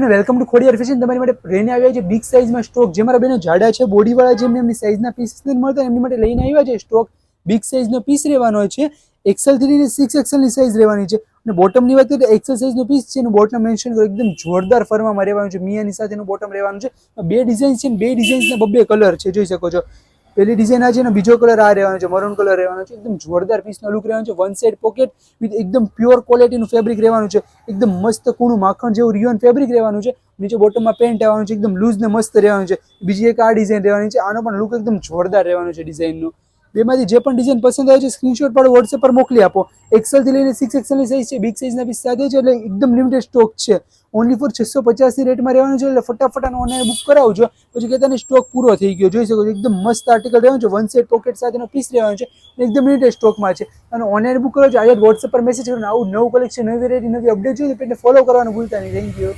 Welcome to Khodiyar fashion. તમારી માટે લઈને આવ્યા છે બિગ સાઇઝમાં સ્ટોક. જે મારા બેનો જાડા છે, બોડીવાળા જેમને એમની સાઇઝના પીસ નથી મળતા એમની માટે લઈને આવ્યા છે સ્ટોક. બિગ સાઇઝનો પીસ રહેવાનો છે. XL થી લઈને 6XL ની સાઇઝ રહેવાની છે. અને બોટમની વાત કરીએ તો XL સાઇઝનો પીસ છે એનું બોટમ મેન્શન કરો, એકદમ જોરદાર ફરવામાં રહેવાનું છે. મિયાની સાથેનું બોટમ રહેવાનું છે. બે ડિઝાઇન છે ને બે ડિઝાઇન્સના બબ્બે કલર છે, જોઈ શકો છો. પહેલી ડિઝાઇન આ છે ને બીજો કલર આ રહેવાનો છે, મરૂન કલર રહેવાનો છે. એકદમ જોરદાર પીસનો લુક રહેવાનો છે. વન સાઇડ પોકેટ વિથ એકદમ પ્યોર ક્વોલિટીનું ફેબ્રિક રહેવાનું છે. એકદમ મસ્ત કૂણું માખણ જેવું રિયોન ફેબ્રિક રહેવાનું છે. નીચે બોટમમાં પેન્ટ આવવાનું છે, એકદમ લૂઝ ને મસ્ત રહેવાનું છે. બીજી એક આ ડિઝાઇન રહેવાની છે. આનો પણ લુક એકદમ જોરદાર રહેવાનો છે ડિઝાઇનનો. બેમાંથી જે પણ ડિઝાઇન પસંદ આવે છે સ્ક્રીનશોટ પાડો, વોટ્સએપ પર મોકલી આપો. XL થી લઈને 6XL ની સાઇઝ છે. બિગ સાઇઝના પીસ સાથે છે એટલે એકદમ લિમિટેડ સ્ટોક છે. ઓનલી ફોર 650 ની રેટમાં રહેવાનું છે. એટલે ફટાફટ આનો ઓનલાઈન બુક કરાવજો, પછી કહેતા સ્ટોક પૂરો થઈ ગયો. જોઈ શકો છો એકદમ મસ્ત આર્ટિકલ રહેવાનું છે. વન સાઇડ પોકેટ સાથેનો પીસ રહેવાનો છે. એકદમ લિમિટેડ સ્ટોકમાં છે. અને ઓનલાઈન બુક કરો છો આજે વોટ્સએપ પર મેસેજ કરો. આવું નવું કલેક્શન, નવી વેરાયટી, નવી અપડેટ જોઈએ એટલે ફોલો કરવાનું ભૂલતા નહીં. Thank you.